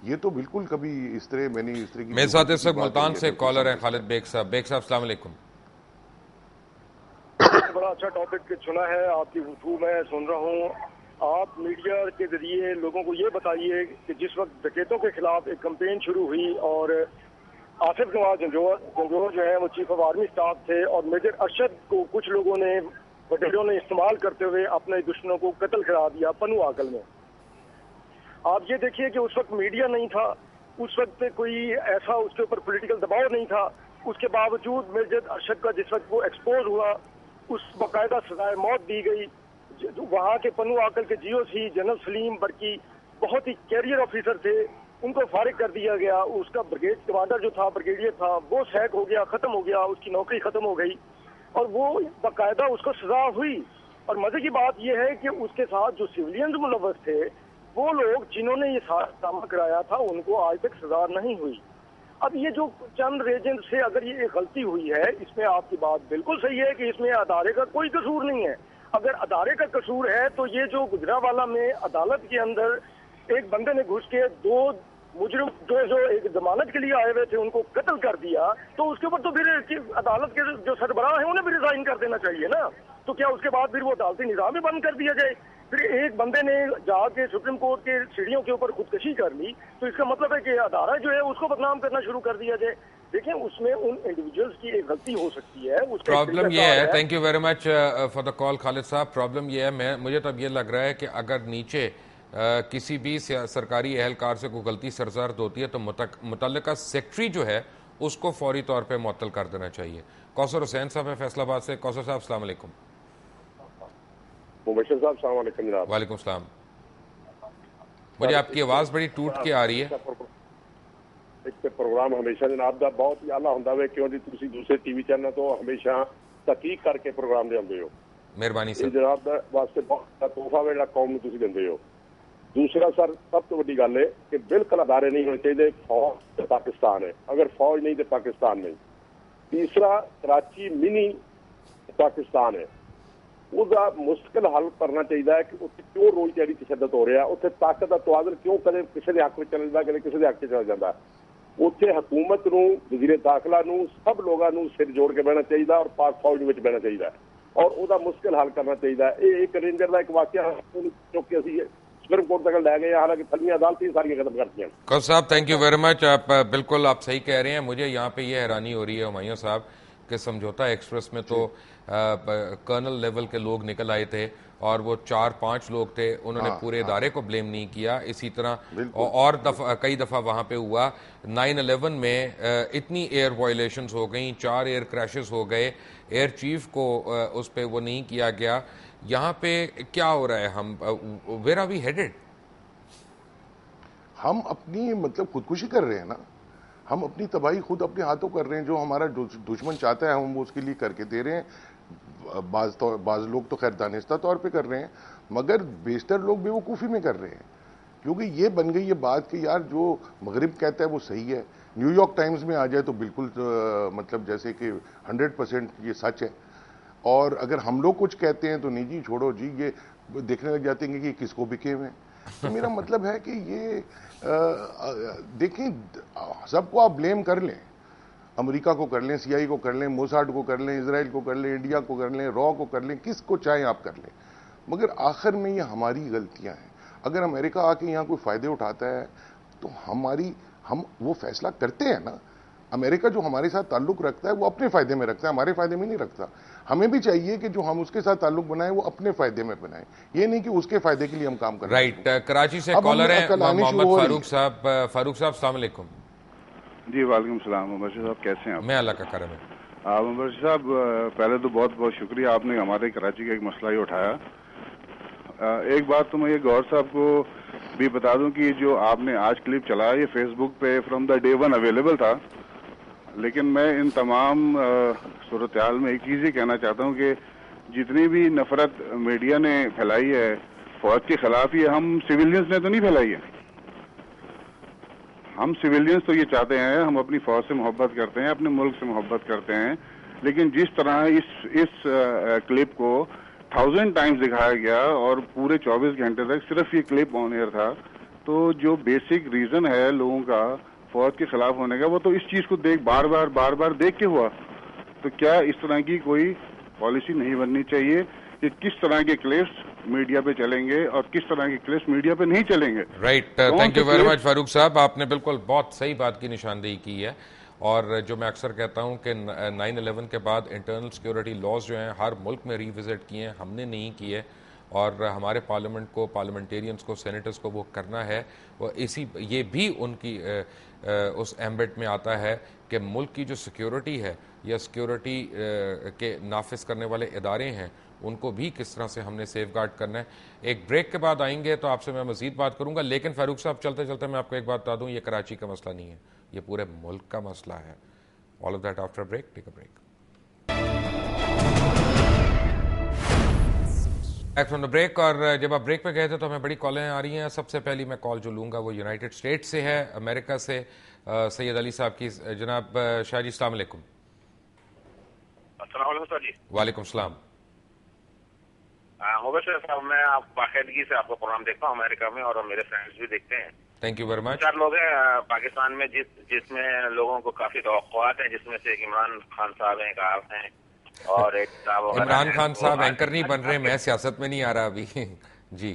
یہ تو بالکل کبھی اس طرح میں نے اس طرح کی میرے ساتھ اس وقت ملتان سے کالر ہیں خالد بیگ صاحب. بیگ صاحب السلام علیکم. بڑا اچھا ٹاپک چنا ہے، آپ کی گفتگو میں سن رہا ہوں. آپ میڈیا کے ذریعے لوگوں کو یہ بتائیے کہ جس وقت ڈکیتوں کے خلاف ایک کمپین شروع ہوئی اور آصف نواز جنجوہر جو ہے وہ چیف آف آرمی اسٹاف تھے، اور میجر ارشد کو کچھ لوگوں نے وڈیروں نے استعمال کرتے ہوئے اپنے دشمنوں کو قتل کرا دیا پنو آکل میں. آپ یہ دیکھیے کہ اس وقت میڈیا نہیں تھا، اس وقت کوئی ایسا اس کے اوپر پولیٹیکل دباؤ نہیں تھا. اس کے باوجود میجر ارشد کا جس وقت وہ ایکسپوز ہوا، اس باقاعدہ سزائے موت دی گئی. وہاں کے پنو آکل کے جی او سی جنرل سلیم برکی بہت ہی کیریئر آفیسر تھے، ان کو فارغ کر دیا گیا. اس کا بریگیڈ کمانڈر جو تھا، بریگیڈیئر تھا، وہ سیک ہو گیا، ختم ہو گیا، اس کی نوکری ختم ہو گئی اور وہ باقاعدہ اس کو سزا ہوئی. اور مزے کی بات یہ ہے کہ اس کے ساتھ جو سویلینز ملوث تھے، وہ لوگ جنہوں نے یہ سارا کام کرایا تھا، ان کو آج تک سزا نہیں ہوئی. اب یہ جو چند ریجن سے اگر یہ ایک غلطی ہوئی ہے، اس میں آپ کی بات بالکل صحیح ہے کہ اس میں ادارے کا کوئی قصور نہیں ہے. اگر ادارے کا قصور ہے تو یہ جو گجرانوالہ میں عدالت کے اندر ایک بندے نے گھس کے 2 مجرم جو ایک ضمانت کے لیے آئے ہوئے تھے ان کو قتل کر دیا، تو اس کے اوپر تو پھر عدالت کے جو سربراہ ہیں انہیں بھی ریزائن کر دینا چاہیے نا. تو کیا اس کے بعد پھر وہ عدالتی نظام ہی بند کر دیا جائے؟ پھر ایک بندے نے جا کے سپریم کورٹ کے سیڑھیوں کے اوپر خودکشی کر لی، تو اس کا مطلب ہے کہ ادارہ جو ہے اس کو بدنام کرنا شروع کر دیا جائے. دیکھیں اس میں ان انڈیویجولز کی ایک غلطی ہو سکتی ہے. پرابلم یہ ہے، thank you very much for the call Khalid sahab. Problem یہ ہے، مجھے تو اب یہ لگ رہا ہے کہ اگر نیچے کسی بھی سرکاری اہلکار سے کوئی غلطی سرزد ہوتی ہے تو متعلقہ سیکٹری جو ہے اس کو فوری طور پہ معطل کر دینا چاہیے. کوثر حسین صاحب ہے فیصل آباد سے. کوثر صاحب السلام علیکم. مبشر صاحب السلام علیکم جناب. وعلیکم السلام. مجھے آپ کی آواز بڑی ٹوٹ کے آ رہی ہے. ایک پروگرام ہمیشہ جناب دا بہت ہی اعلیٰ ہوندا ہے کیوں جی تسی دوسرے ٹی وی چینل تو ہمیشہ تحقیق کر کے پروگرام دے آندے ہو. مہربانی سر. جناب دا واسطے بہت تحفہ ہے قوم نوں تسی دیندے ہو. دوسرا سر سب تو بڑی گل ہے کہ بالکل ادارے نہیں ہونے چاہیے. فوج پاکستان ہے، اگر فوج نہیں تو پاکستان نہیں. تیسرا کراچی منی پاکستان ہے، اس کا مستقل حل کرنا چاہیے کہ اتنے کیوں روز دیہڑی تشدد ہو رہا ہے، اتنے طاقت کا توازن کیوں کدے کسی کے حق میں چل جاتا کدے کسی کے حق میں چل جاتا. اتنے حکومت نو وزیر داخلہ نو سب لوگوں نو سر جوڑ کے بہنا چاہیے اور پاک فوج میں بہنا چاہیے اور وہ مشکل حل کرنا چاہیے. یہ ایک رینجر کا ایک واقعہ جو کہ اسی سپریم کورٹ تک لے گئے، حالانکہ تھلیاں عدالتیں ساری ختم کرتی ہیں. کوثر صاحب تھینک یو ویری مچ. بالکل آپ صحیح کہہ رہے ہیں. مجھے یہاں پہ یہ حیرانی ہو رہی ہے ہمایوں صاحب کہ سمجھوتا ایکسپریس میں تو کرنل لیول کے لوگ نکل آئے تھے اور وہ 4-5 لوگ تھے، انہوں نے پورے ادارے کو بلیم نہیں کیا. اسی طرح اور کئی دفعہ وہاں پہ ہوا. 9/11 میں اتنی ایئر وائلیشنز ہو گئیں، 4 ایئر کریشز ہو گئے، ایئر چیف کو اس پہ وہ نہیں کیا گیا. یہاں پہ کیا ہو رہا ہے؟ ہم ویئر آر وی ہیڈڈ؟ ہم اپنی مطلب خودکشی کر رہے ہیں نا. ہم اپنی تباہی خود اپنے ہاتھوں کر رہے ہیں. جو ہمارا دشمن چاہتا ہے ہم اس کے لیے کر کے دے رہے ہیں. بعض لوگ تو خیر دانستہ طور پہ کر رہے ہیں، مگر بیشتر لوگ بیوقوفی میں کر رہے ہیں. کیونکہ یہ بن گئی یہ بات کہ یار جو مغرب کہتا ہے وہ صحیح ہے. نیو یارک ٹائمز میں آ جائے تو بالکل مطلب جیسے کہ 100% یہ سچ ہے، اور اگر ہم لوگ کچھ کہتے ہیں تو نہیں جی چھوڑو جی، یہ دیکھنے لگ جاتے ہیں کہ کس کو بکے ہوئے ہیں. تو میرا مطلب ہے کہ یہ دیکھیں سب کو آپ بلیم کر لیں، امریکہ کو کر لیں، CIA کو کر لیں، موساڈ کو کر لیں، اسرائیل کو کر لیں، انڈیا کو کر لیں، را کو کر لیں، کس کو چاہیں آپ کر لیں، مگر آخر میں یہ ہماری غلطیاں ہیں. اگر امریکہ آ کے یہاں کوئی فائدے اٹھاتا ہے تو ہم وہ فیصلہ کرتے ہیں نا. امریکہ جو ہمارے ساتھ تعلق رکھتا ہے وہ اپنے فائدے میں رکھتا ہے، ہمارے فائدے میں نہیں رکھتا. ہمیں بھی چاہیے کہ جو ہم اس کے ساتھ تعلق بنائیں وہ اپنے فائدے میں بنائیں، یہ نہیں کہ اس کے فائدے کے لیے ہم کام کریں. رائٹ. کراچی سے کالر ہیں محمد فاروق صاحب. فاروق صاحب السلام علیکم. جی وعلیکم السلام. مبشر صاحب کیسے ہیں آپ؟ میں اللہ کا کرم ہے. مبشر صاحب پہلے تو بہت بہت شکریہ، آپ نے ہمارے کراچی کا ایک مسئلہ ہی اٹھایا. ایک بات تو میں یہ گور صاحب کو بھی بتا دوں کہ جو آپ نے آج کلپ چلایا یہ فیس بک پہ فرام دا ڈے 1 اویلیبل تھا، لیکن میں ان تمام صورتحال میں ایک چیز ہی کہنا چاہتا ہوں کہ جتنی بھی نفرت میڈیا نے پھیلائی ہے فوج کے خلاف، یہ ہم سویلینز نے تو نہیں پھیلائی ہے. ہم سویلینز تو یہ چاہتے ہیں، ہم اپنی فوج سے محبت کرتے ہیں، اپنے ملک سے محبت کرتے ہیں، لیکن جس طرح اس کلپ کو 1000 ٹائمز دکھایا گیا اور پورے 24 گھنٹے تک صرف یہ کلپ آن ایئر تھا. تو جو بیسک ریزن ہے لوگوں کا فوج کے خلاف ہونے کا وہ تو اس چیز کو بار بار دیکھ کے ہوا. تو کیا اس طرح کی کوئی پالیسی نہیں بننی چاہیے کہ کس طرح کے کلپس میڈیا پہ چلیں گے اور کس طرح کے کلپس میڈیا پہ نہیں چلیں گے؟ Right, thank you very much Farooq sahab, آپ نے بالکل بہت صحیح بات کی نشاندہی کی ہے. اور جو میں اکثر کہتا ہوں کہ 9/11 کے بعد انٹرنل سیکیورٹی لاز جو ہیں ہر ملک میں ری وزٹ کیے ہیں، ہم نے نہیں کیے، اور ہمارے پارلیمنٹ کو، پارلیمنٹیرینز کو، سینیٹرز کو وہ کرنا ہے. وہ یہ بھی ان کی اس ایمبٹ میں آتا ہے کہ ملک کی جو سیکیورٹی ہے یا سیکیورٹی کے نافذ کرنے والے ادارے ہیں ان کو بھی کس طرح سے ہم نے سیف گارڈ کرنا ہے. ایک بریک کے بعد آئیں گے تو آپ سے میں مزید بات کروں گا، لیکن فاروق صاحب چلتے چلتے میں آپ کو ایک بات بتا دوں، یہ کراچی کا مسئلہ نہیں ہے، یہ پورے ملک کا مسئلہ ہے. آل of that after break. Take a break. Back from the break. اور جب آپ بریک پہ گئے تھے تو ہمیں بڑی کالیں آ رہی ہیں. سب سے پہلی میں کال جو لوں گا وہ یونائٹڈ اسٹیٹ سے ہے، امریکہ سے، سید علی صاحب کی. جناب شاہ جی السلام علیکم. السلام علیکم سر جی. وعلیکم السلام. مبشر صاحب، میں آپ باقاعدگی سے آپ کا پروگرام دیکھتا ہوں امریکہ میں، اور میرے فرینڈس بھی دیکھتے ہیں. تھینک یو ویری مچ. 4 لوگ ہیں پاکستان میں جس میں لوگوں کو کافی توقعات ہیں، جس میں سے ایک عمران خان صاحب ہیں، ایک آپ ہیں، اور ایک عمران خان صاحب اینکر نہیں بن رہے، میں سیاست میں نہیں آ رہا ابھی. جی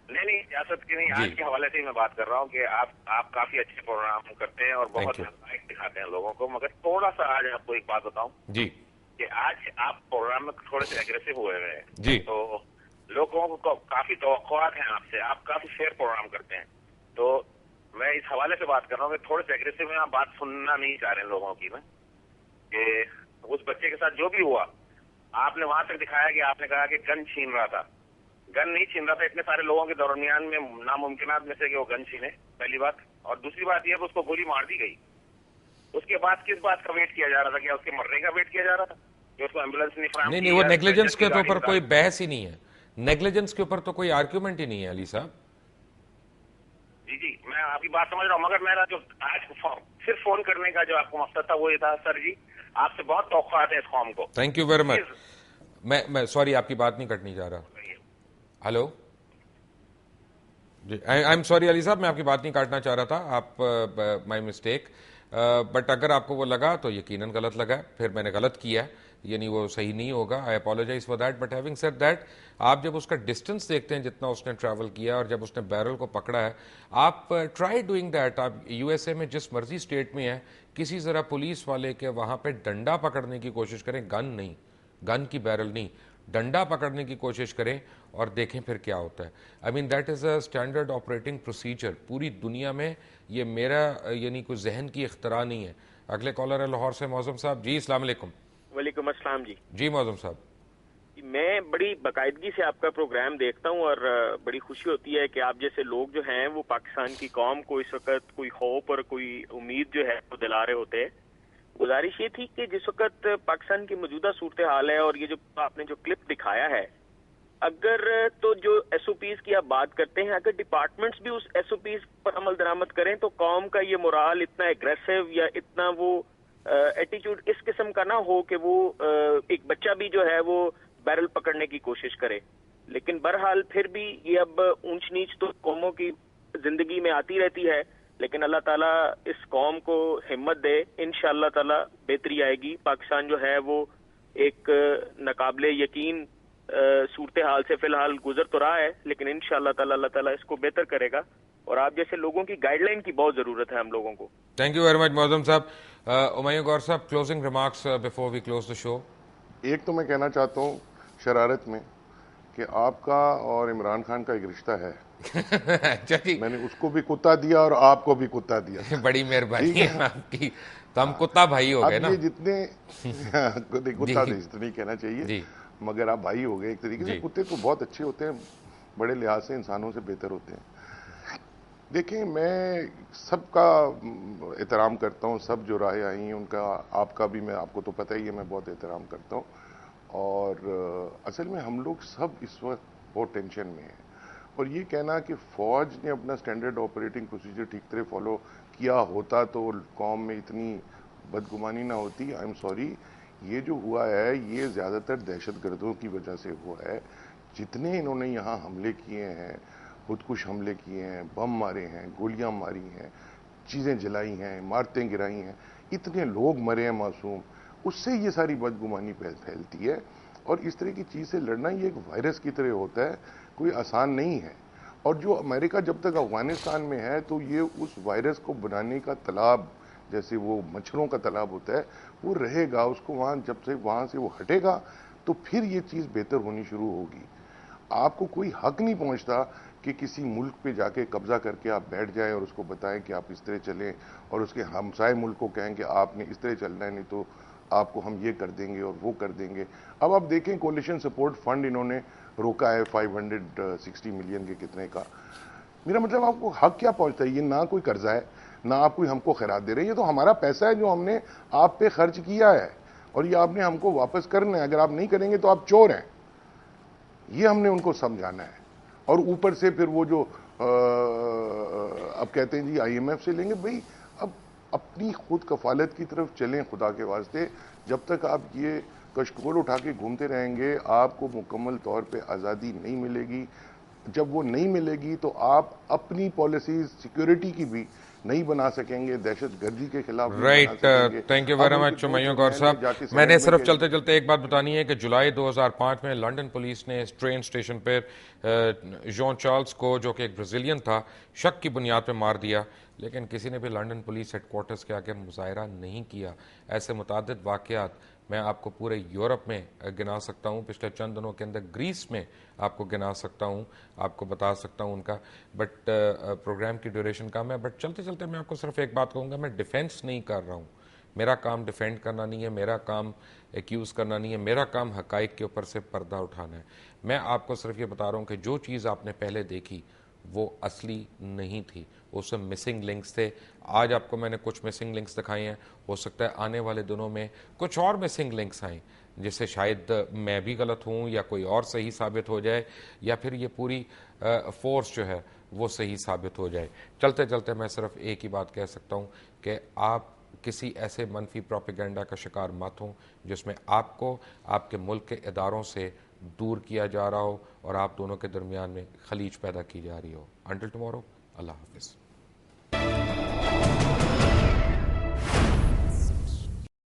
نہیں سیاست کی نہیں، آج کے حوالے سے ہی میں بات کر رہا ہوں کہ آپ کافی اچھے پروگرام کرتے ہیں اور بہت لائق دکھاتے ہیں لوگوں کو. مگر تھوڑا سا آج آپ کو ایک بات بتاؤں جی کہ آج آپ پروگرام میں تھوڑے سے اگریسو ہوئے ہوئے ہیں. جی. تو لوگوں کو کافی توقعات ہیں آپ سے، آپ کافی فیئر پروگرام کرتے ہیں. تو میں اس حوالے سے بات کر رہا ہوں کہ تھوڑے سے اگریسو میں آپ بات سننا نہیں چاہ رہے ہیں لوگوں کی نا، کہ اس بچے کے ساتھ جو بھی ہوا آپ نے وہاں تک دکھایا کہ آپ نے کہا کہ گن چھین رہا تھا. گن نہیں چھین رہا تھا، اتنے سارے لوگوں کے درمیان میں ناممکنات میں سے کہ وہ گن چھینے، پہلی بات. اور دوسری بات یہ کہ اس کو گولی مار دی گئی. اس کے بعد کس بات کا ویٹ کیا جا رہا تھا؟ کیا اس کے مرنے کا ویٹ کیا جا رہا تھا کہ اس کو ایمبولینس نہیں فراہم کی؟ نہیں، وہ نیگلیجنس کے اوپر کوئی بحث ہی نہیں ہے، نیگلیجنس کے اوپر تو کوئی آرگیومنٹ ہی نہیں ہے علی صاحب. جی میں آپ کی بات سمجھ رہا ہوں، مگر میرا جو آج صرف فون کرنے کا جو آپ کو مقصد تھا وہ یہ تھا سر جی، آپ سے بہت توقعات ہیں اس قوم کو. Thank you very much. میں سوری آپ کی بات نہیں کٹنی چاہ رہا. ہلو جی، I am sorry Ali sahab, میں آپ کی بات نہیں کاٹنا چاہ رہا تھا، آپ مائی مسٹیک. بٹ اگر آپ کو وہ لگا تو یقیناً غلط لگا، پھر میں نے غلط کیا، یعنی وہ صحیح نہیں ہوگا. I apologise for that. But having said that, آپ جب اس کا ڈسٹینس دیکھتے ہیں جتنا اس نے ٹریول کیا اور جب اس نے بیرل کو پکڑا ہے، آپ ٹرائی ڈوئنگ دیٹ. آپ یو ایس اے میں جس مرضی اسٹیٹ میں ہیں، کسی ذرا پولیس والے کے وہاں پہ ڈنڈا پکڑنے کی کوشش کریں، گن نہیں، گن کی بیرل نہیں، ڈنڈا پکڑنے کی کوشش کریں اور دیکھیں پھر کیا ہوتا ہے. I mean that is a standard operating procedure پوری دنیا میں. یہ میرا یعنی کوئی ذہن کی اختراع نہیں ہے. اگلے کالر ہے لاہور سے معظم صاحب. جی السلام علیکم. وعلیکم السلام جی. جی معظم صاحب. میں بڑی باقاعدگی سے آپ کا پروگرام دیکھتا ہوں اور بڑی خوشی ہوتی ہے کہ آپ جیسے لوگ جو ہیں وہ پاکستان کی قوم کو اس وقت کوئی خوف اور کوئی امید جو ہے وہ دلا رہے ہوتے ہیں. گزارش یہ تھی کہ جس وقت پاکستان کی موجودہ صورتحال ہے اور یہ جو آپ نے جو کلپ دکھایا ہے، اگر تو جو ایس او پیز کی آپ بات کرتے ہیں، اگر ڈپارٹمنٹس بھی اس ایس او پیز پر عمل درآمد کریں تو قوم کا یہ مورال اتنا ایگریسو یا اتنا وہ ایٹیچیوڈ اس قسم کا نہ ہو کہ وہ ایک بچہ بھی جو ہے وہ بیرل پکڑنے کی کوشش کرے. لیکن بہرحال پھر بھی یہ اب اونچ نیچ تو قوموں کی زندگی میں آتی رہتی ہے، لیکن اللہ تعالیٰ اس قوم کو ہمت دے، انشاءاللہ تعالیٰ بہتری آئے گی. پاکستان جو ہے وہ ایک ناقابل یقین صورتحال سے فی الحال گزر تو رہا ہے، لیکن انشاءاللہ تعالیٰ اللہ تعالیٰ اس کو بہتر کرے گا. اور آپ جیسے لوگوں کی گائیڈ لائن کی بہت ضرورت ہے ہم لوگوں کو. تھینک یو ویری مچ معظم صاحب. Humayun Gor sahab, closing remarks before we close the show. ایک تو میں کہنا چاہتا ہوں شرارت میں کہ آپ کا اور عمران خان کا ایک رشتہ ہے. میں نے اس کو بھی کتا دیا اور آپ کو بھی کتا دیا. بڑی مہربانی ہے آپ کی. تو ہم کتا بھائی ہو گئے نا. یہ جتنے کتا نہیں کہنا چاہیے، مگر آپ بھائی ہو گئے ایک طریقے سے. کتے تو بہت اچھے ہوتے ہیں، بڑے لحاظ سے انسانوں سے بہتر ہوتے ہیں. دیکھیں میں سب کا احترام کرتا ہوں، سب جو رائے آئی ہیں ان کا، آپ کا بھی، میں آپ کو تو پتہ ہی ہے میں بہت احترام کرتا ہوں. اور اصل میں ہم لوگ سب اس وقت بہت ٹینشن میں ہیں. اور یہ کہنا کہ فوج نے اپنا سٹینڈرڈ آپریٹنگ پروسیجر ٹھیک طرح فالو کیا ہوتا تو قوم میں اتنی بدگمانی نہ ہوتی. آئی ایم سوری، یہ جو ہوا ہے یہ زیادہ تر دہشت گردوں کی وجہ سے ہوا ہے. جتنے انہوں نے یہاں حملے کیے ہیں، خودکش حملے کیے ہیں، بم مارے ہیں، گولیاں ماری ہیں، چیزیں جلائی ہیں، عمارتیں گرائی ہیں، اتنے لوگ مرے ہیں معصوم، اس سے یہ ساری بدگمانی پھیلتی ہے. اور اس طرح کی چیز سے لڑنا یہ ایک وائرس کی طرح ہوتا ہے، کوئی آسان نہیں ہے. اور جو امریکہ جب تک افغانستان میں ہے تو یہ اس وائرس کو بنانے کا تالاب، جیسے وہ مچھروں کا تالاب ہوتا ہے، وہ رہے گا. اس کو جب سے وہاں سے وہ ہٹے گا تو پھر یہ چیز بہتر ہونی شروع ہوگی. آپ کو کوئی حق نہیں پہنچتا کہ کسی ملک پہ جا کے قبضہ کر کے آپ بیٹھ جائیں اور اس کو بتائیں کہ آپ اس طرح چلیں، اور اس کے ہمسائے ملک کو کہیں کہ آپ نے اس طرح چلنا ہے، نہیں تو آپ کو ہم یہ کر دیں گے اور وہ کر دیں گے. اب آپ دیکھیں کولیشن سپورٹ فنڈ انہوں نے روکا ہے 560 ملین کے کتنے کا. میرا مطلب آپ کو حق کیا پہنچتا ہے؟ یہ نہ کوئی قرضہ ہے، نہ آپ کوئی ہم کو خیرات دے رہے ہیں، یہ تو ہمارا پیسہ ہے جو ہم نے آپ پہ خرچ کیا ہے، اور یہ آپ نے ہم کو واپس کرنا ہے. اگر آپ نہیں کریں گے تو آپ چور ہیں. یہ ہم نے ان کو سمجھانا ہے. اور اوپر سے پھر وہ جو اب کہتے ہیں جی IMF سے لیں گے. بھئی اب اپنی خود کفالت کی طرف چلیں خدا کے واسطے. جب تک آپ یہ کشکول اٹھا کے گھومتے رہیں گے آپ کو مکمل طور پہ آزادی نہیں ملے گی. جب وہ نہیں ملے گی تو آپ اپنی پالیسیز سیکیورٹی کی بھی نہیں بنا سکیں گے، دہشت گردی کے خلاف نہیں بنا رائٹ. سکیں گے. تھینک یو ویری اب ان کے مچ دو میوں گور جرنیل صاحب. جا کے میں نے سینٹ صرف کہہ چلتے چلتے ایک بات بتانی ہے کہ جولائی 2005 میں لنڈن پولیس نے اس ٹرین اسٹیشن پر جان چارلز کو، جو کہ ایک برازیلین تھا، شک کی بنیاد پہ مار دیا. لیکن کسی نے بھی لنڈن پولیس ہیڈ کوارٹرز کے آگے مظاہرہ نہیں کیا. ایسے متعدد واقعات میں آپ کو پورے یورپ میں گنا سکتا ہوں، پچھلے چند دنوں کے اندر گریس میں آپ کو گنا سکتا ہوں، آپ کو بتا سکتا ہوں ان کا. بٹ پروگرام کی ڈیوریشن کم ہے. بٹ چلتے چلتے میں آپ کو صرف ایک بات کہوں گا، میں ڈیفینس نہیں کر رہا ہوں. میرا کام ڈیفینڈ کرنا نہیں ہے، میرا کام ایکیوز کرنا نہیں ہے، میرا کام حقائق کے اوپر سے پردہ اٹھانا ہے. میں آپ کو صرف یہ بتا رہا ہوں کہ جو چیز آپ نے پہلے دیکھی وہ اصلی نہیں تھی، اس میں مسنگ لنکس تھے. آج آپ کو میں نے کچھ مسنگ لنکس دکھائی ہیں، ہو سکتا ہے آنے والے دنوں میں کچھ اور مسنگ لنکس آئیں جس سے شاید میں بھی غلط ہوں یا کوئی اور صحیح ثابت ہو جائے، یا پھر یہ پوری فورس جو ہے وہ صحیح ثابت ہو جائے. چلتے چلتے میں صرف ایک ہی بات کہہ سکتا ہوں کہ آپ کسی ایسے منفی پروپیگنڈا کا شکار مت ہوں جس میں آپ کو آپ کے ملک کے اداروں سے دور کیا جا رہا ہو اور آپ دونوں کے درمیان میں خلیج پیدا کی جا رہی ہو. انٹل ٹمورو، اللہ حافظ.